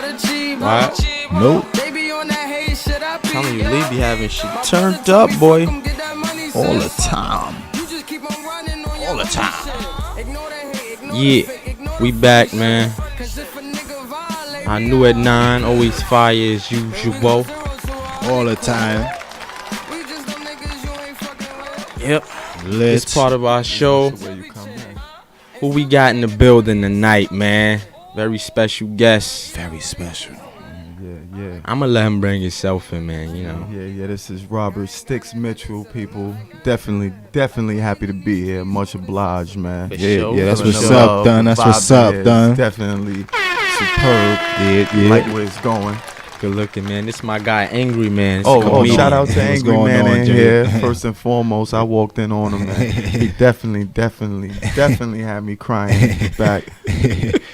Right? Nope. Telling you, Lee be having shit turned up, boy. All the time. All the time. Yeah, we back, man. I knew at 9, always fire as usual. All the time. Yep. Lit. It's part of our show. Who we got in the building tonight, man? Very special guest. Very special. Yeah. I'ma let him bring himself in, man, you know. Yeah, this is Robert STIX Mitchell, people. Definitely happy to be here. Much obliged, man. For Yeah, sure. yeah, that's For what's sure. up, done. That's what's up, done. Definitely superb. Yeah. Like where it's going. Good looking, man. This is my guy, Angry Man. Oh, shout out to What's Angry going Man on, in Jay? here. First and foremost, I walked in on him, man. He definitely had me crying in the back.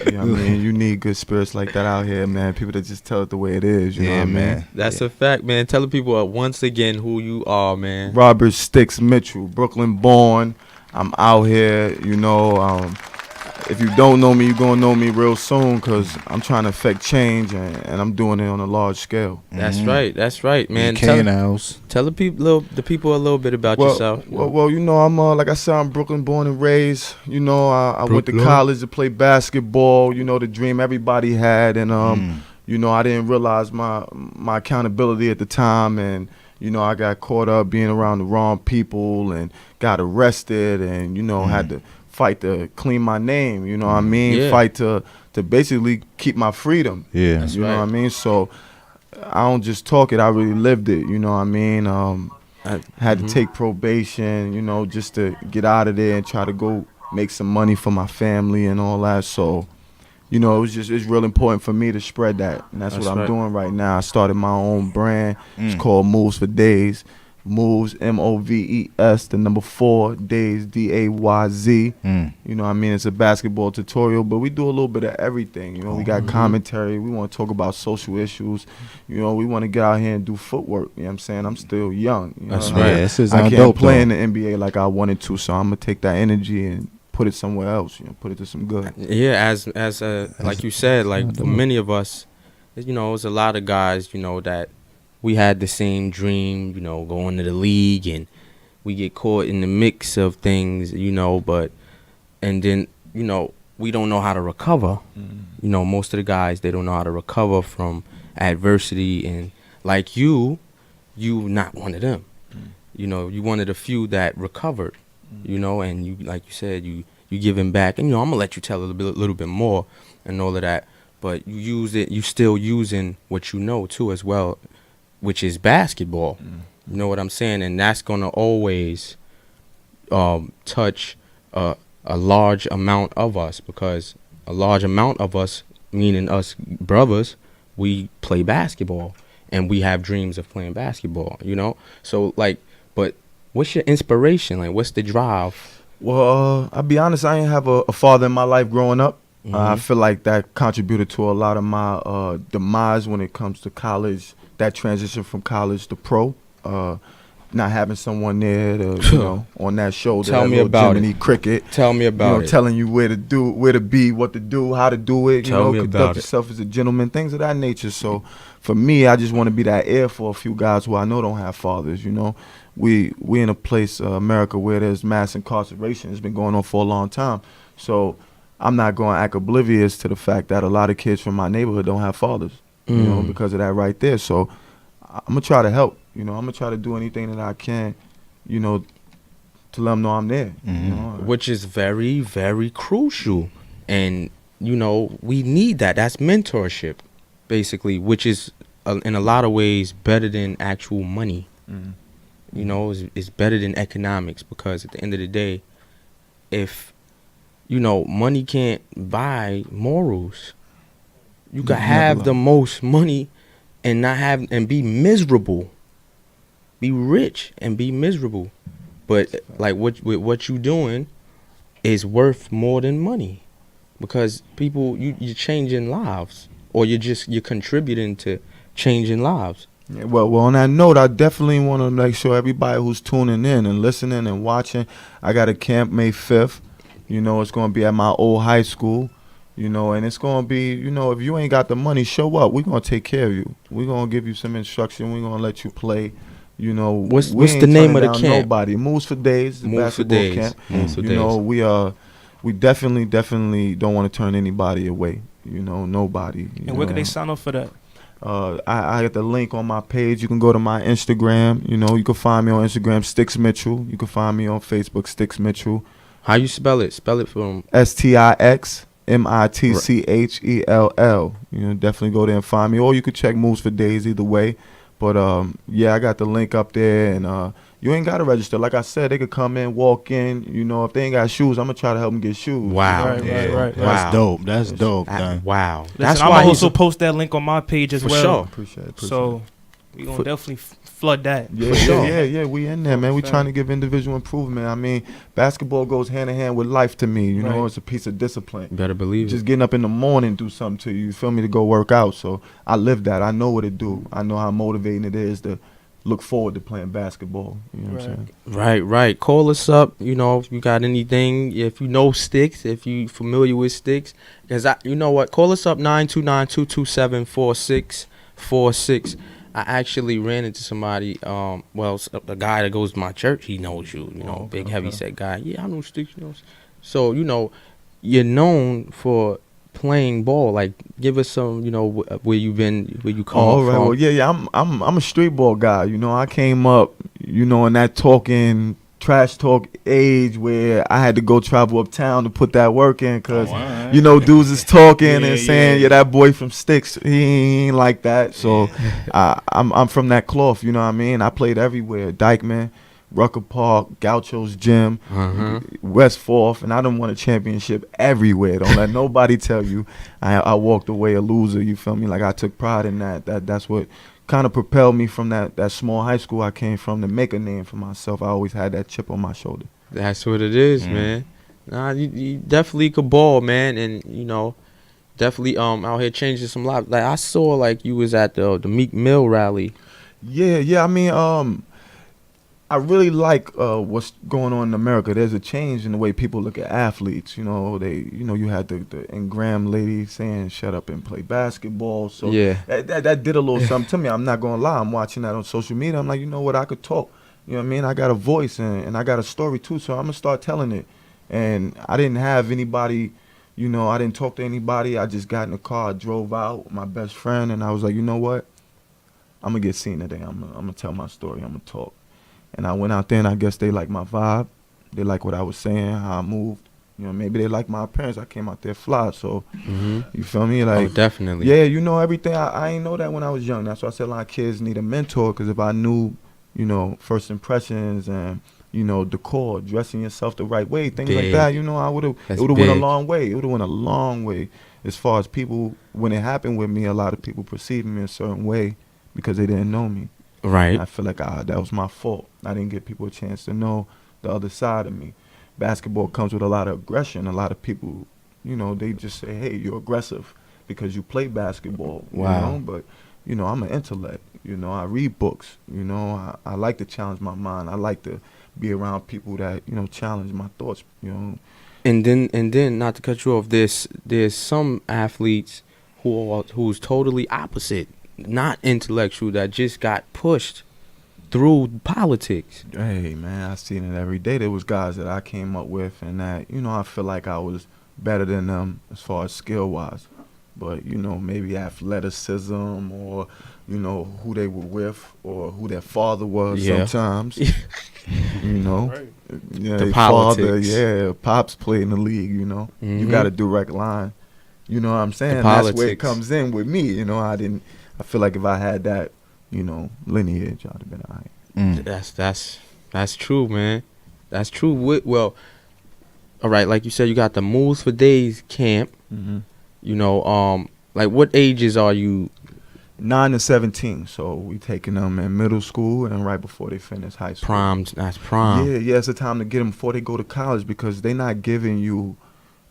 You know what I mean? You need good spirits like that out here, man. People that just tell it the way it is. You know what I mean? man. That's a fact, man. Tell the people once again who you are, man. Robert STIX Mitchell, Brooklyn born. I'm out here, you know. If you don't know me, you're going to know me real soon because I'm trying to affect change and I'm doing it on a large scale. That's right, man. Tell the people a little bit about yourself. Well, you know, I'm like I said, I'm Brooklyn born and raised. You know, I went to college to play basketball. You know, the dream everybody had, and you know, I didn't realize my accountability at the time, and you know, I got caught up being around the wrong people and got arrested, and you know, had to fight to clean my name. You know what I mean? Yeah. Fight to basically keep my freedom. Yeah. That's You know right. what I mean? So I don't just talk it, I really lived it, you know what I mean? I had to take probation, you know, just to get out of there and try to go make some money for my family and all that. So, you know, it's real important for me to spread that. And that's what I'm right. doing right now. I started my own brand. It's called Moves for Days. Moves, MOVES, the number 4, Days, DAYZ. You know what I mean? It's a basketball tutorial, but we do a little bit of everything. You know, we got commentary. We want to talk about social issues. You know, we want to get out here and do footwork. You know what I'm saying? I'm still young. You know That's what I right. mean? Yeah, this is I can't dope, play though. in the NBA like I wanted to, so I'm going to take that energy and put it somewhere else. You know, put it to some good. Yeah, as like you said, like for many of us, you know, there's a lot of guys, you know, that we had the same dream, you know, going to the league, and we get caught in the mix of things, you know, and then, you know, we don't know how to recover. You know, most of the guys, they don't know how to recover from adversity, and like you not one of them. You know, you one of the few that recovered, you know, and you, like you said, you giving back, and, you know, I'm gonna let you tell a little bit more and all of that, but you still using what you know too as well, which is basketball. You know what I'm saying? And that's going to always touch a large amount of us, because a large amount of us, meaning us brothers, we play basketball and we have dreams of playing basketball, you know? So, like, but what's your inspiration? Like, what's the drive? Well, I'll be honest, I didn't have a father in my life growing up. I feel like that contributed to a lot of my demise when it comes to college, that transition from college to pro. Not having someone there to, you know, on that shoulder. Tell that me little about Jiminy Cricket. Tell me about you know, it. telling you where to be, what to do, how to do it. Tell me conduct about it. yourself as a gentleman, things of that nature. So for me, I just want to be that heir for a few guys who I know don't have fathers. You know, we in a place, America, where there's mass incarceration. It's been going on for a long time. So I'm not going to act oblivious to the fact that a lot of kids from my neighborhood don't have fathers. You know, because of that right there. So I'm gonna try to help. You know, I'm gonna try to do anything that I can, you know, to let them know I'm there. You know? Which is very, very crucial. And, you know, we need that. That's mentorship, basically, which is, in a lot of ways, better than actual money. You know, it's better than economics, because at the end of the day, if, you know, money can't buy morals, you could have the most money and not have, and be miserable. Be rich and be miserable. But like what you doing is worth more than money, because people, you're changing lives, or you're contributing to changing lives. Yeah, well, on that note, I definitely want to make sure everybody who's tuning in and listening and watching, I got a camp May 5th. You know, it's going to be at my old high school. You know, and it's gonna be, you know, if you ain't got the money, show up. We're gonna take care of you. We're gonna give you some instruction. We're gonna let you play. You know, What's we ain't the name turning of the down camp? Nobody. Moves for Days, the Moves for basketball Days. camp. Moves for You Days. know, we definitely don't want to turn anybody away. You know, nobody. And where can they sign up for that? I got the link on my page. You can go to my Instagram. You know, you can find me on Instagram, STIX Mitchell. You can find me on Facebook, STIX Mitchell. How you spell it? Spell it for them. STIXMITCHELL. You know, definitely go there and find me. Or you could check Moves for Days either way. But yeah, I got the link up there, and you ain't gotta register. Like I said, they could come in, walk in. You know, if they ain't got shoes, I'm gonna try to help them get shoes. Wow. Right. Wow. That's dope. That's dope, done. Wow. Listen, That's I'm why gonna he's also post that link on my page as for well. sure. Appreciate it. So we gonna definitely flood that. Yeah, For sure. yeah, we in there, man. We trying to give individual improvement. I mean, basketball goes hand in hand with life to me. You know, Right. it's a piece of discipline. You better believe Just it. getting up in the morning do something to you. You feel me? To go work out. So I live that. I know what it do. I know how motivating it is to look forward to playing basketball. You know what I'm saying? Right. Call us up. You know, if you got anything, if you know STIX, if you familiar with STIX, because you know what, call us up 929-227-4646. I actually ran into somebody, a guy that goes to my church. He knows you. You know, big heavy set guy. Yeah, I know STIX. You know, so you know, you're known for playing ball. Like, give us some, you know, where you been, where you come All from. right. Well, yeah. I'm a street ball guy. You know, I came up, you know, in that talking trash talk age where I had to go travel uptown to put that work in, cause you know, dudes is talking and saying, yeah, that boy from STIX, he ain't like that. So I'm from that cloth. You know what I mean? I played everywhere: Dykeman, Rucker Park, Gaucho's Gym, West Fourth, and I done won a championship everywhere. Don't let nobody tell you I walked away a loser. You feel me? Like, I took pride in that. That's what kind of propelled me from that small high school I came from to make a name for myself. I always had that chip on my shoulder. That's what it is, man. Nah, you definitely could ball, man, and you know, definitely out here changing some lives. Like, I saw like you was at the Meek Mill rally. Yeah. I mean, I really like what's going on in America. There's a change in the way people look at athletes. You know, you had the Ingram lady saying shut up and play basketball. So Yeah. that did a little something to me. I'm not gonna lie. I'm watching that on social media. I'm like, you know what? I could talk. You know what I mean? I got a voice and I got a story too. So I'm gonna start telling it. And I didn't have anybody. You know, I didn't talk to anybody. I just got in the car, drove out with my best friend, and I was like, you know what? I'm gonna get seen today. I'm gonna tell my story. I'm gonna talk. And I went out there, and I guess they like my vibe. They like what I was saying, how I moved. You know, maybe they like my appearance. I came out there fly. So, you feel me? Like, Definitely. Yeah, you know everything. I ain't know that when I was young. That's why I said a lot of kids need a mentor. Because if I knew, you know, first impressions and, you know, decor, dressing yourself the right way, things like that, you know, I would have. It would have went a long way. It would have went a long way. As far as people, when it happened with me, a lot of people perceived me a certain way because they didn't know me. Right. And I feel like that was my fault. I didn't give people a chance to know the other side of me. Basketball comes with a lot of aggression. A lot of people, you know, they just say, hey, you're aggressive because you play basketball. Wow. You know? But, you know, I'm an intellect. You know, I read books. You know, I like to challenge my mind. I like to be around people that, you know, challenge my thoughts, you know. And then not to cut you off, there's some athletes who's totally opposite, not intellectual, that just got pushed through politics. Hey, man, I seen it every day. There was guys that I came up with and that, you know, I feel like I was better than them as far as skill-wise. But, you know, maybe athleticism or, you know, who they were with or who their father was sometimes. You know. Right. Yeah, The politics. politics. Pops played in the league, you know. You got a direct line. You know what I'm saying? That's where it comes in with me, you know. I feel like if I had that, you know, lineage, I'd have been all right. That's true, man. That's true. Well, all right, like you said, you got the Moves for Days camp. You know, like, what ages are you? 9 to 17, so we taking them in middle school and right before they finish high school. That's prime. Yeah, it's a time to get them before they go to college because they're not giving you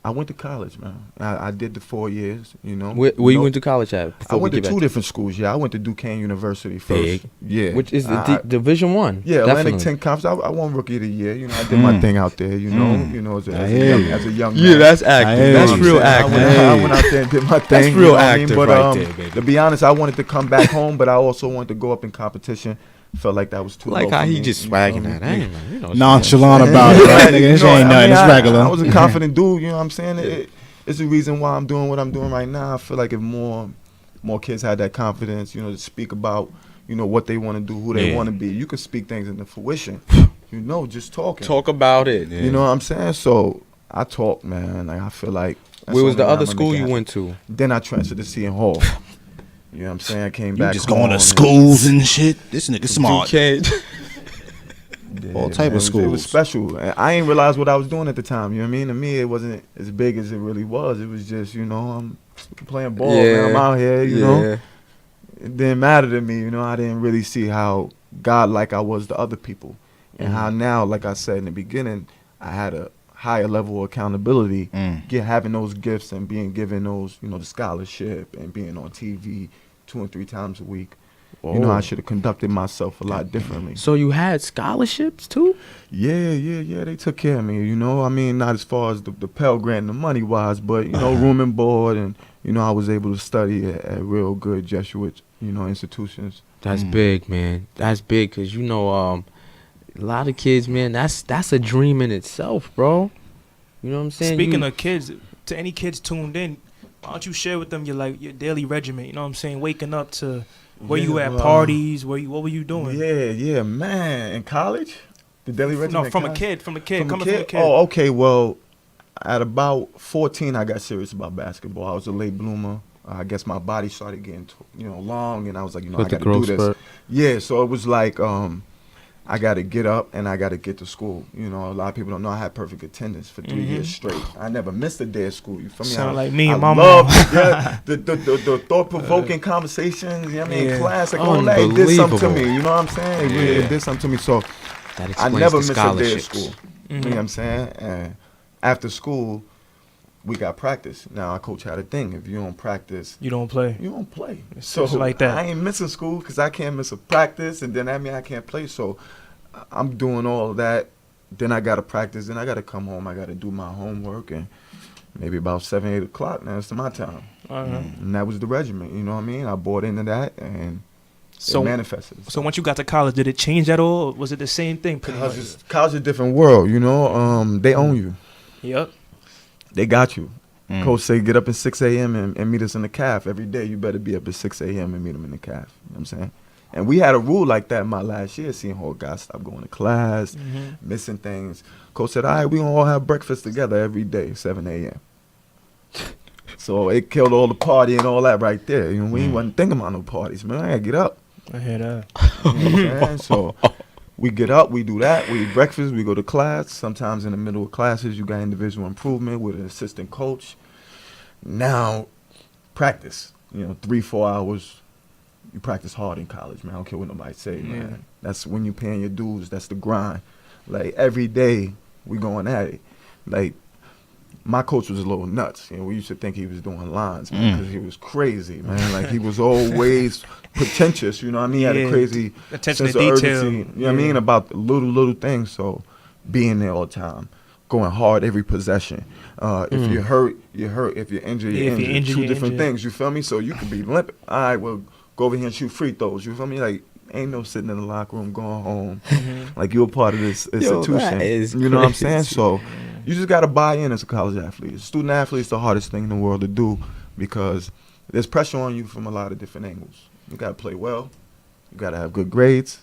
I went to college, man. I did the 4 years, you know. Where you went to college at? I went to 2 different schools. Yeah, I went to D-Kno University first. Big. Yeah, Which is the Division 1. Yeah, definitely. Atlantic 10 Conference. I won Rookie of the Year. You know, I did my thing out there. You know, as a young man. Yeah, that's acting. That's real acting. I went out there and did my thing. That's real acting, But right there, baby. to be honest, I wanted to come back home, but I also wanted to go up in competition. Felt like that was too low Like how for he me, just you swagging know? that. I ain't know, you know, Nonchalant about it, right? Nigga, this ain't nothing. It's regular. I was a confident dude. You know what I'm saying? It's the reason why I'm doing what I'm doing right now. I feel like if more kids had that confidence, you know, to speak about, you know, what they want to do, who they want to be. You can speak things into fruition. You know, just talking. Talk about it. You know what I'm saying? So I talk, man. Like I feel like. Where was the other school you went to? Then I transferred to Seton Hall. You know what I'm saying? I came back. You just going to schools and shit. This nigga smart. All type of schools. It was special. I ain't realize what I was doing at the time. You know what I mean? To me, it wasn't as big as it really was. It was just, you know, I'm playing ball. Man. I'm out here. You know, it didn't matter to me. You know, I didn't really see how God-like I was to other people, and how now, like I said in the beginning, I had a higher level of accountability. Having those gifts and being given those, you know, the scholarship and being on TV 2 and 3 times a week. You know, I should have conducted myself a lot differently. So you had scholarships too? Yeah. They took care of me. You know, I mean, not as far as the Pell Grant and the money wise, but you know, room and board, and you know, I was able to study at real good Jesuit, you know, institutions. That's big, man. That's big, cause you know, a lot of kids, man, that's a dream in itself, bro. You know what I'm saying? Speaking of kids, to any kids tuned in, why don't you share with them your daily regimen? You know what I'm saying? Waking up to. Where you at parties? What were you doing? Yeah, man. In college, the daily regimen. No, from a kid. From a kid. Oh, okay. Well, at about 14, I got serious about basketball. I was a late bloomer. I guess my body started getting, long, and I was like, I got to do this. Spurt. Yeah, so it was like, I got to get up and I got to get to school. You know, a lot of people don't know I had perfect attendance for 3 years straight. I never missed a day of school. You feel me? Sound like me and my mom. mom. the thought-provoking conversations, you know what I mean, class, like all that, it did something to me. You know what I'm saying? It did something to me. So I never missed a day of school. You know what I'm saying? And after school, we got practice. Now, our coach had a thing. If you don't practice, you don't play. You don't play. It's so like that. I ain't missing school because I can't miss a practice, and then that means I can't play. So I'm doing all of that. Then I got to practice. Then I got to come home. I got to do my homework. And maybe about 7, 8 o'clock, now it's my time. And that was the regimen. You know what I mean? I bought into that, and it manifested. So once you got to college, did it change at all? Or was it the same thing? College is a different world, you know. They own you. Yep. They got you. Coach say get up at 6 a.m. and meet us in the caf. Every day you better be up at 6 a.m. and meet them in the caf. You know what I'm saying? And we had a rule like that in my last year. Seeing how guys stop going to class, missing things. Coach said, all right, we gonna all have breakfast together every day, 7 a.m. So it killed all the party and all that right there. You know, we wasn't thinking about no parties, man. I gotta get up. I hear that. You know what I'm saying? So we get up, we do that, we eat breakfast, we go to class. Sometimes in the middle of classes, you got individual improvement with an assistant coach. Now, practice. 3-4 hours. You practice hard in college, man. I don't care what nobody say, man. That's when you paying your dues. That's the grind. Like, every day, we going at it. Like, my coach was a little nuts. We used to think he was doing lines, man, because he was crazy, man. Like, he was always pretentious, you know what I mean? He had a crazy attention sense to of detail. urgency, you know what I mean, about little things. So, being there all the time, going hard every possession. If you're hurt, you're hurt. If you're injured, you're injured. Two different things, you feel me? So, you could be limping. All right, well, go over here and shoot free throws, you feel me? Like, ain't no sitting in the locker room going home. Like, you're a part of this institution. You know what I'm saying? So, you just got to buy in as a college athlete. Student athlete is the hardest thing in the world to do because there's pressure on you from a lot of different angles. You got to play well. You got to have good grades.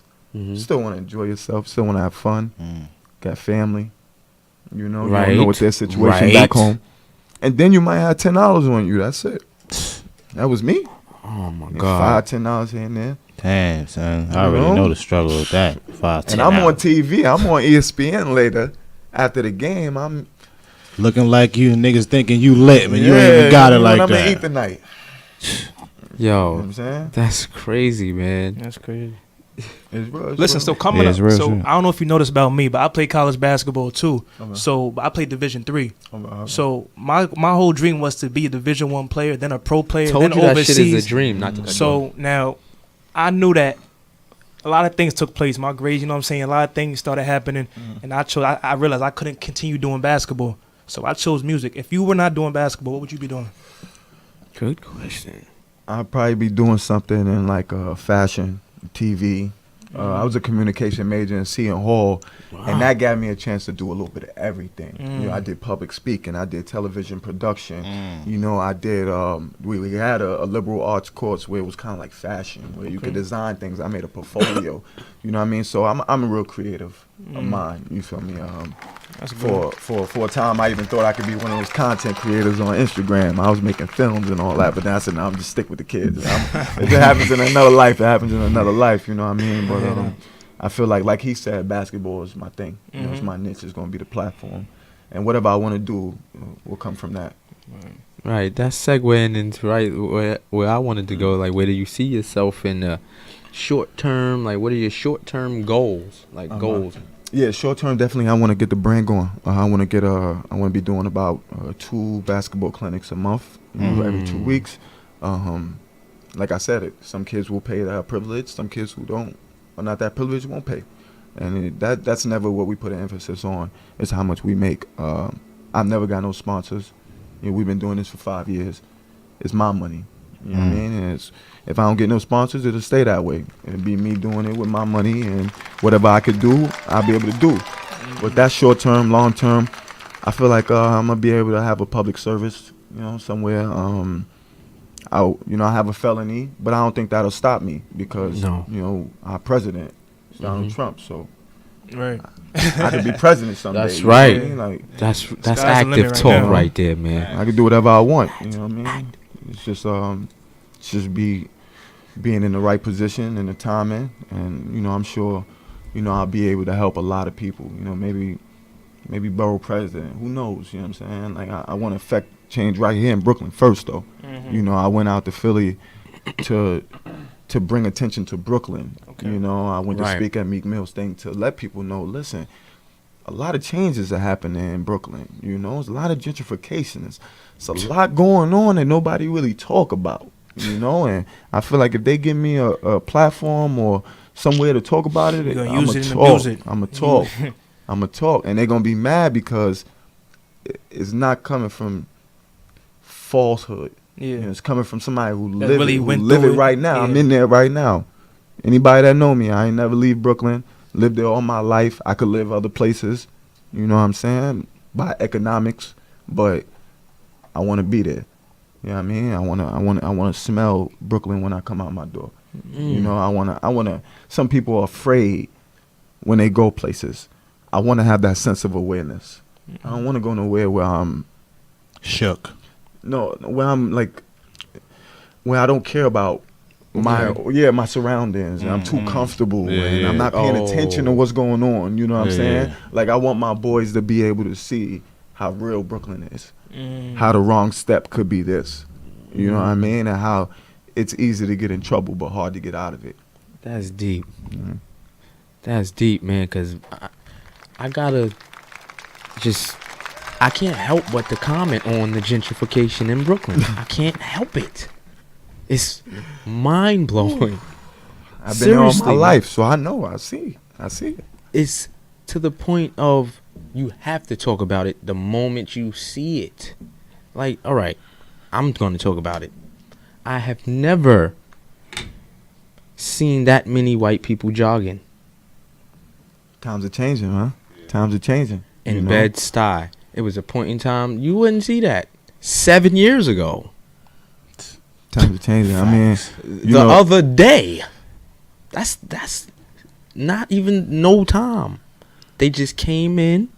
Still want to enjoy yourself. Still want to have fun. Got family. You don't know what their situation back home. And then you might have $10 on you. That's it. That was me. Oh, my God. $5, $10 here and there. Damn, son. I already know the struggle with that. 5, 10 And I'm on TV. I'm on ESPN later. After the game, I'm looking like you niggas thinking you lit, man. You ain't even got it like that. I'm going to eat tonight. Yo, You know what I'm saying? that's crazy, man. That's crazy. It's real. It's Listen, real. so coming Yeah, up, it's real so shit. I don't know if you noticed about me, but I played college basketball too. Okay. So I played Division III. Okay. So my whole dream was to be a Division I player, then a pro player, Told then you that overseas. shit is a dream, not to cut you off. So now I knew that a lot of things took place. My grades, you know what I'm saying? A lot of things started happening, and I realized I couldn't continue doing basketball. So I chose music. If you were not doing basketball, what would you be doing? Good question. I'd probably be doing something in like fashion, TV. I was a communication major in Seton Hall, and that got me a chance to do a little bit of everything. You know, I did public speaking, I did television production. You know, I did. We had a liberal arts course where it was kind of like fashion, where you could design things. I made a portfolio. You know what I mean? So I'm a real creative of mind. You feel me? That's good. For a time, I even thought I could be one of those content creators on Instagram. I was making films and all that, but then I said, no, I'm just stick with the kids. If it happens in another life, it happens in another life. You know what I mean? But I feel like he said, basketball is my thing. You know, it's my niche. It's going to be the platform, and whatever I want to do will come from that. Right, that's segueing into where I wanted to go. Like, where do you see yourself in the short term? Like, what are your short term goals? Like goals. Yeah, short term, definitely. I want to get the brand going. I want to get I want to be doing about 2 basketball clinics a month, every 2 weeks. Like I said, some kids will pay that privilege. Some kids who don't are not that privileged won't pay, and that's never what we put an emphasis on. It's how much we make. I've never got no sponsors. You know, we've been doing this for 5 years. It's my money. You know what I mean? And if I don't get no sponsors, it'll stay that way. It'll be me doing it with my money, and whatever I could do, I'll be able to do. But that's short term. Long term, I feel like I'm gonna be able to have a public service, you know, somewhere. I have a felony, but I don't think that'll stop me because you know our president is Donald Trump, so Right. I could be president someday. That's you know what I right. mean? Like That's Sky's the active limit right talk now. right there, man. I can do whatever I want. You know what I mean? It's just being in the right position and the timing, and you know, I'm sure, you know, I'll be able to help a lot of people. You know, maybe borough president. Who knows? You know what I'm saying? Like I want to affect change right here in Brooklyn first, though. You know, I went out to Philly to bring attention to Brooklyn. Okay. You know, I went to Right. speak at Meek Mill's thing to let people know, listen, a lot of changes are happening in Brooklyn. You know, there's a lot of gentrification. It's a lot going on that nobody really talk about. You know, and I feel like if they give me a platform or somewhere to talk about it, You're gonna I'm use gonna it and talk. abuse it. I'm gonna talk. I'm gonna talk, and they're gonna be mad because it's not coming from falsehood. Yeah. You know, it's coming from somebody who That live really it, who went live through it it. right now. I'm Yeah. in there right now. Anybody that know me, I ain't never leave Brooklyn. Lived there all my life. I could live other places. You know what I'm saying? By economics, but I want to be there. You know what I mean? I want to smell Brooklyn when I come out my door. You know, I want to. Some people are afraid when they go places. I want to have that sense of awareness. I don't want to go nowhere where I'm Shook. where I'm like, where I don't care about my surroundings, and I'm too comfortable, and I'm not paying attention to what's going on. You know what I'm saying? Yeah. Like I want my boys to be able to see how real Brooklyn is, how the wrong step could be this. You know what I mean? And how it's easy to get in trouble but hard to get out of it. That's deep. That's deep, man, because I gotta just, I can't help but to comment on the gentrification in Brooklyn. I can't help it. It's mind blowing. I've been there all my Seriously. life, so I know. I see it. It's to the point of you have to talk about it the moment you see it. Like, all right, I'm going to talk about it. I have never seen that many white people jogging Times are changing, huh? Times are changing. in you know? Bed-Stuy. It was a point in time you wouldn't see that 7 years ago. Times are changing. I mean, The other day, that's not even no time. They just came in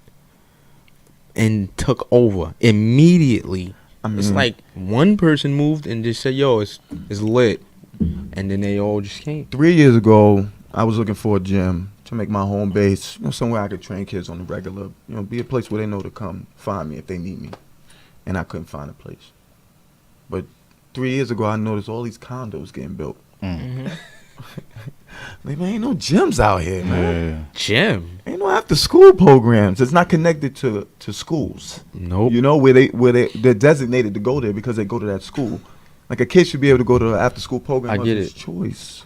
and took over immediately. I mean, It's like one person moved and just said, "Yo, it's lit," and then they all just came. 3 years ago, I was looking for a gym to make my home base, you know, somewhere I could train kids on the regular, you know, be a place where they know to come find me if they need me. And I couldn't find a place. But 3 years ago, I noticed all these condos getting built. Like, man, ain't no gyms out here, man. Gym. Ain't no after school programs. It's not connected to schools. Nope. You know, where they're designated to go there because they go to that school. Like a kid should be able to go to an after school program I of get his it. choice.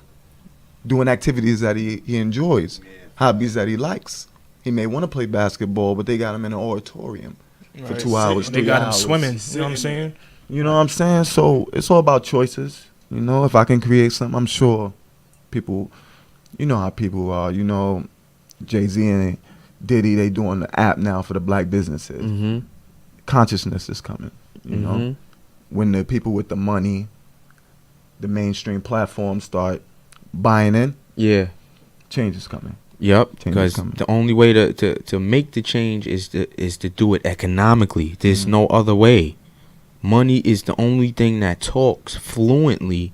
Doing activities that he enjoys, hobbies that he likes. He may want to play basketball, but they got him in an auditorium for 2 hours, 3 They got him hours. swimming. You know what I'm saying? You know what I'm saying? So it's all about choices. You know, if I can create something, I'm sure people, you know how people are. You know, Jay-Z and Diddy, they doing the app now for the black businesses. Mm-hmm. Consciousness is coming, you know. When the people with the money, the mainstream platforms start buying in, Yeah. change is coming. Yep. Change is Because coming. the only way to make the change is to do it economically. There's no other way. Money is the only thing that talks fluently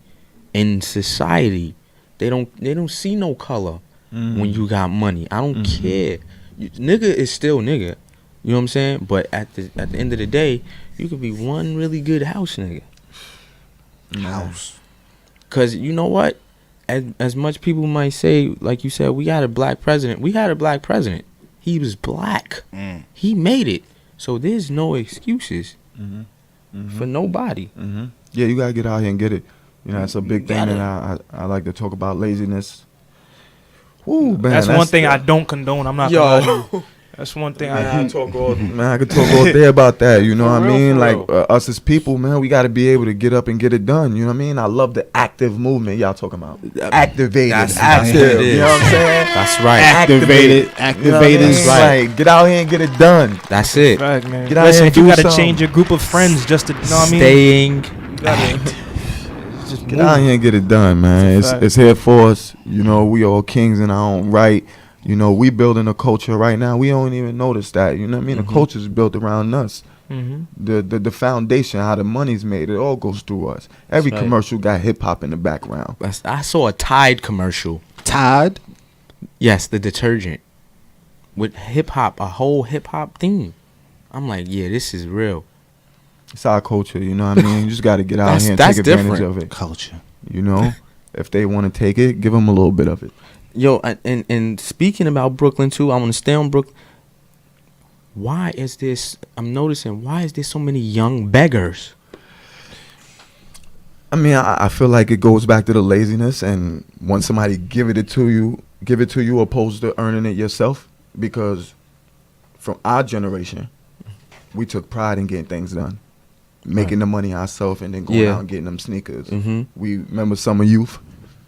in society. They don't see no color when you got money. I don't care. Nigga is still nigga. You know what I'm saying? But at the end of the day, you could be one really good house nigga. House. Cause you know what? As much people might say, like you said, we got a black president. We had a black president. He was black. He made it. So there's no excuses for nobody. Yeah, you gotta get out here and get it. You know, that's a big thing Gotta. that I like to talk about, laziness. Ooh, man, That's one thing I don't condone. I'm not gonna lie to you. That's one thing I talk all, man, I could talk all day about that. You know what I mean? Like us as people, man, we got to be able to get up and get it done. You know what I mean? I love the active movement y'all talking about. Activated, That's active. what it is. You know what I'm saying? That's right. Activated. You know what I Activated. mean? That's right. Like, get out here and get it done. That's it. Right, man. Get out Listen, here if and you do gotta something. change your group of friends just to, you know what I mean? Staying. You gotta just Get move. out here and get it done, man. It's a fact. It's here for us. You know, we all kings in our own right. You know, we building a culture right now. We don't even notice that. You know what I mean? The culture is built around us. The foundation, how the money's made, it all goes through us. Every That's right. commercial got hip hop in the background. I saw a Tide commercial. Tide. Yes, the detergent with hip hop, a whole hip hop theme. I'm like, yeah, this is real. It's our culture, you know what I mean? You just got to get out here and That's take advantage different. of it. Culture. You know, if they want to take it, give them a little bit of it. Yo, and speaking about Brooklyn too, I want to stay on Brooklyn. Why is this? I'm noticing. Why is there so many young beggars? I mean, I feel like it goes back to the laziness, and once somebody give it to you opposed to earning it yourself. Because from our generation, we took pride in getting things done, making the money ourselves, and then going out and getting them sneakers. We remember summer youth.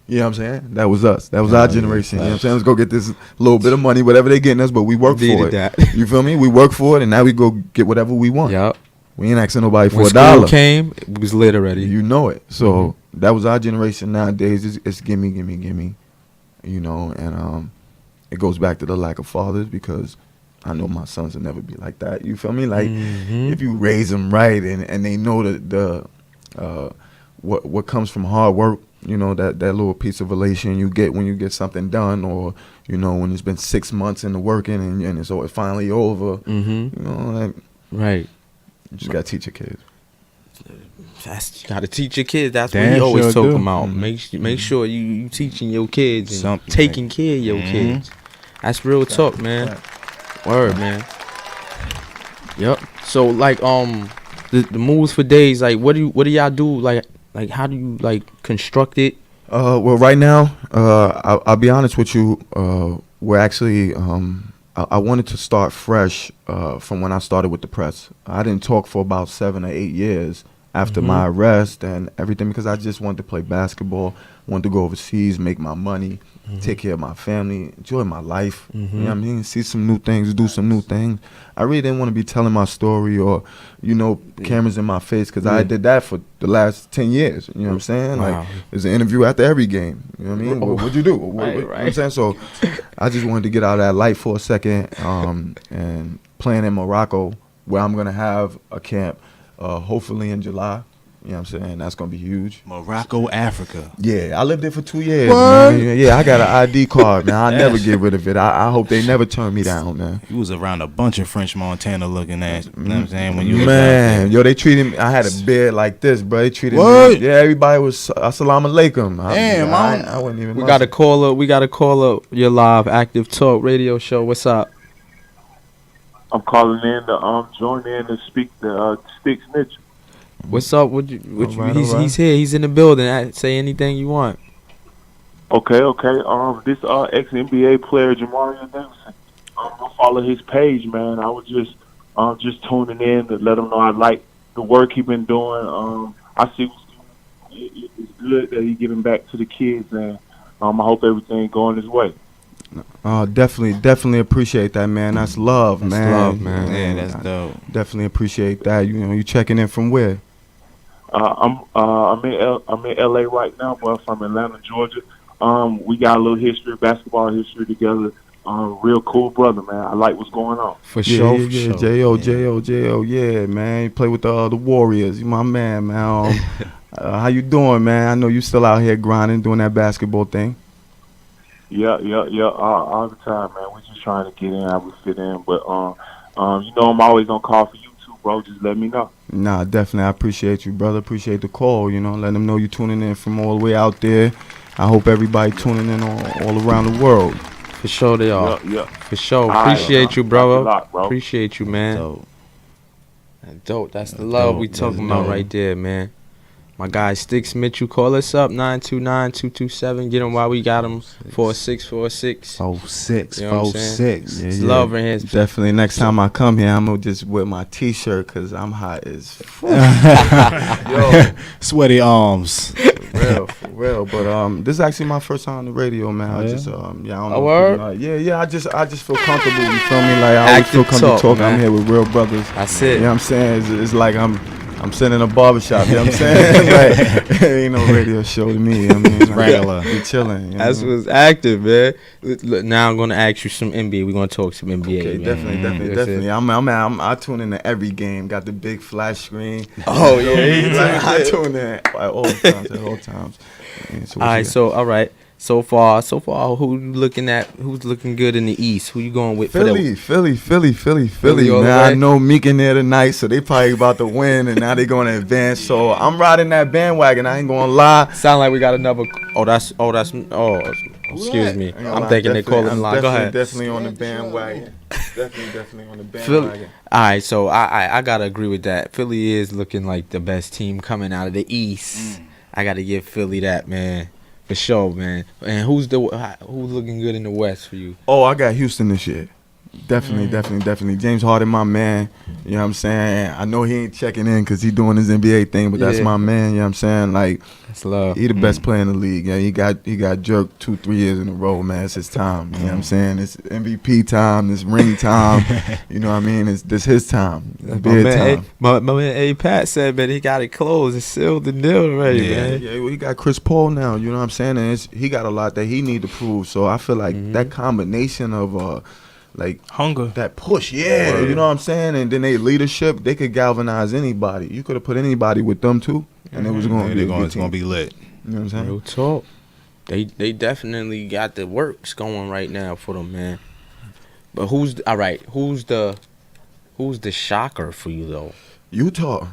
You know what I'm saying? That was us. That was our generation. You know what I'm saying? Let's go get this little bit of money, whatever they getting us, but we work for Needed it. that. You feel me? We work for it, and now we go get whatever we want. Yup. We ain't asking nobody for When a school dollar. came, it was lit already. You know it. So that was our generation. Nowadays, it's gimme, gimme, gimme. You know, and it goes back to the lack of fathers, because I know my sons will never be like that. You feel me? Like if you raise them right, and they know that what comes from hard work. You know, that little piece of relation you get when you get something done, or you know, when it's been 6 months into working and it's finally over. You know, like, Right. you just gotta teach your kids. You gotta teach your kids. That's what Damn we always sure talk do. about. Make sure you teaching your kids and Something, taking care of your kids. That's real talk, man. Word, man. Yep. So like the moves for days, like what do y'all do? Like how do you like construct it? Well, right now, I'll be honest with you. We're actually, I wanted to start fresh from when I started with the press. I didn't talk for about 7 or 8 years after my arrest and everything, because I just wanted to play basketball, wanted to go overseas, make my money, take care of my family, enjoy my life. You know what I mean? See some new things, do some new things. I really didn't want to be telling my story or, you know, cameras in my face, because I did that for the last 10 years. You know what I'm saying? Wow. Like, there's an interview after every game. You know what I mean? What'd you do? What, Right, you know what I'm right. saying? So I just wanted to get out of that life for a second, and playing in Morocco, where I'm going to have a camp hopefully in July. You know You know what I'm saying? That's gonna be huge. Morocco, Africa. Yeah, I lived there for 2 years. What? Man. Yeah, I got an ID card, man. I'll never get rid of it. I hope they never turn me down, man. You was around a bunch of French Montana looking at. You know what I'm saying? When you Man, yo, they treated me. I had a beard like this, bro. They treated What? me. Yeah, everybody was assalamu alaikum. Damn, I wouldn't even. We got to call up. We got to call up your live Active Talk radio show. What's up? I'm calling in to join in and speak to STIX Mitchell. What's up? He's here. He's in the building. Say anything you want. Okay. This ex NBA player Jamario Davidson. I follow his page, man. I was just tuning in to let him know I like the work he been doing. I see it's good that he giving back to the kids, and I hope everything going his way. Definitely appreciate that, man. That's love, man. That's love, man. Yeah, that's dope. Definitely appreciate that. You checking in from where? I'm in LA right now, but from Atlanta, Georgia. We got a little history, basketball history together. Real cool brother, man. I like what's going on. For sure. J.O., yeah, man. You play with the Warriors. You my man, man. How you doing, man? I know you still out here grinding, doing that basketball thing. Yeah. All the time, man. We're just trying to get in how we fit in. But, I'm always on call for you too, bro. Just let me know. Nah, definitely. I appreciate you, brother. Appreciate the call, Let them know you tuning in from all the way out there. I hope everybody tuning in all around the world. For sure they are. Yeah. For sure. All Appreciate you, brother. Lot, bro. Appreciate you, man. Dope. Dope. That's the love we talking about right there, man. My guy STIX Mitchell, call us up 929-227. Get him while we got him 4646. 46, You know what I'm 46. It's love in here. Definitely. Next time I come here, I'm gonna just wear my T-shirt because I'm hot as Yo, sweaty arms. for real. But this is actually my first time on the radio, man. I just I don't know. A word? I just feel comfortable. You feel me? Like I always feel comfortable talking. I'm here with real brothers. That's it. You know what I'm saying? It's like I'm sitting in a barbershop, you know what I'm saying? Like, it ain't no radio show to me. I mean, like, Regular. We chilling. That's what's active, man. Look, now I'm gonna ask you some NBA. We're gonna talk some NBA. Okay, man. definitely. I tune in to every game. Got the big flash screen. Oh yeah, I tune in at all times. Yeah, all right, all right. So far, who you looking at? Who's looking good in the East? Who you going with? Philly, all man. the way? I know Meek in there tonight, so they probably about to win, and now they going to advance. So I'm riding that bandwagon. I ain't gonna lie. Sound like we got another. Excuse me. I'm thinking they're calling line. Go ahead. Definitely on the bandwagon. Definitely on the Philly. bandwagon. All right, so I gotta agree with that. Philly is looking like the best team coming out of the East. I gotta give Philly that, man. For sure, man. And who's looking good in the West for you? Oh, I got Houston this year. Definitely. James Harden, my man. You know what I'm saying? I know he ain't checking in because he doing his NBA thing, but that's Yeah. my man. You know what I'm saying? Like, That's love. he the best player in the league. Yeah, he got jerked 2-3 years in a row, man. It's his time. You know what I'm saying? It's MVP time. It's ring time. You know what I mean? It's his time. It's big time. My man A. Pat said, man, he got it closed. It's sealed the deal already, man. Yeah, well, he got Chris Paul now. You know what I'm saying? And he got a lot that he need to prove. So I feel like that combination of like Hunger. that push, you know what I'm saying? And then they leadership, they could galvanize anybody. You could have put anybody with them too, and it was going to be a good It's going to be lit. You know what I'm saying? Real talk. They definitely got the works going right now for them, man. But who's the shocker for you though? Utah.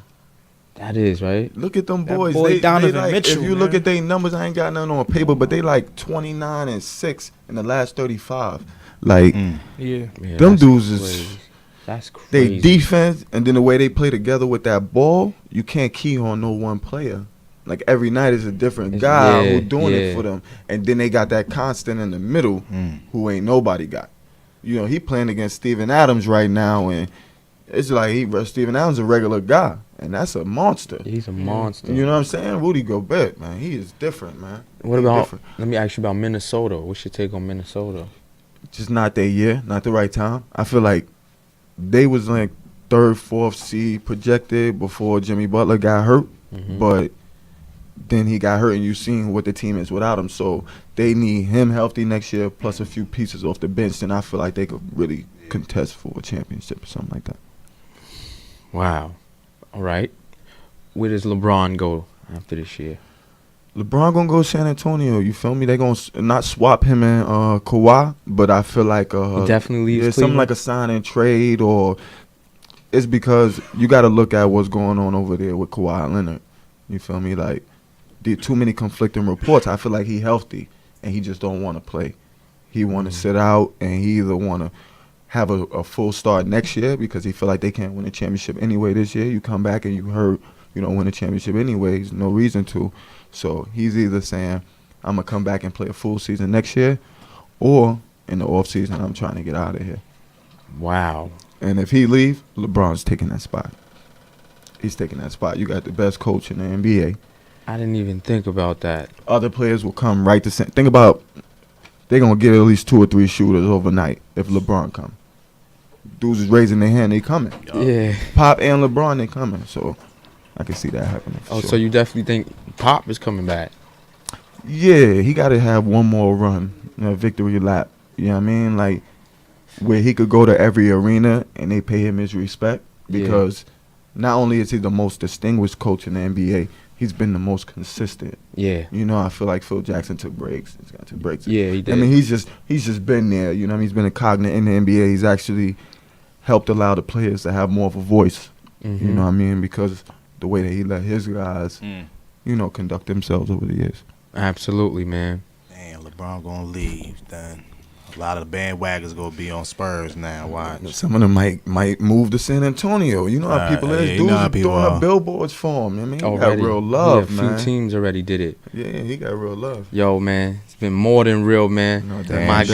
That is right. Look at them That boys. boy They Donovan like, Mitchell, if you look man. at their numbers, I ain't got nothing on paper, but they like 29-6 in the last 35. Like Yeah. Yeah, them that's dudes is. crazy. That's They crazy. defense and then the way they play together with that ball, you can't key on no one player. Like every night is a different guy who doing it for them, and then they got that constant in the middle who ain't nobody got. You know, he playing against Steven Adams right now, and it's like Steven Adams a regular guy, and that's a monster. He's a monster. You know what I'm saying? Rudy Gobert, man, he is different, man. What He about? different. Let me ask you about Minnesota. What's your take on Minnesota? Just not their year, not the right time. I feel like they was like 3rd, 4th seed projected before Jimmy Butler got hurt, but then he got hurt, and you seen what the team is without him. So they need him healthy next year, plus a few pieces off the bench, and I feel like they could really contest for a championship or something like that. Wow. All right. where does LeBron go after this year? LeBron gonna go to San Antonio. You feel me? They gonna not swap him and Kawhi, but I feel like He definitely leaves there's something Cleveland? like a sign and trade, or it's because you got to look at what's going on over there with Kawhi Leonard. You feel me? Like, there too many conflicting reports. I feel like he healthy and he just don't want to play. He want to sit out, and he either want to have a full start next year because he feel like they can't win a championship anyway this year. You come back and you hurt, you don't win a championship anyways, no reason to. So he's either saying, I'm going to come back and play a full season next year, or in the off season, I'm trying to get out of here. Wow. And if he leave, LeBron's taking that spot. He's taking that spot. You got the best coach in the NBA. I didn't even think about that. Other players will come right to center. Think about, they're going to get at least 2 or 3 shooters overnight if LeBron come. Dudes is raising their hand, they coming. Yeah. Pop and LeBron, they coming. So I can see that happening. For Oh, sure. so you definitely think Pop is coming back? Yeah, he got to have one more run, victory lap. You know what I mean? Like, where he could go to every arena and they pay him his respect, because not only is he the most distinguished coach in the NBA, he's been the most consistent. Yeah. You know, I feel like Phil Jackson took breaks. He's got 2 breaks. Yeah, he did. I mean, he's just been there. You know what I mean? He's been a cognate in the NBA. He's actually helped allow the players to have more of a voice. Mhm. You know what I mean? Because the way that he let his guys, you know, conduct themselves over the years. Absolutely, man. Damn, LeBron gonna leave. Then a lot of the bandwagons gonna be on Spurs now. Watch. Some of them might move to San Antonio. You know how people yeah, is. you Dudes know how is people doing are. up billboards for him. I mean, he Already. got real love, yeah, man. A few teams already did it. Yeah, he got real love. Yo, man, it's been more than real, man. No, My damn. God.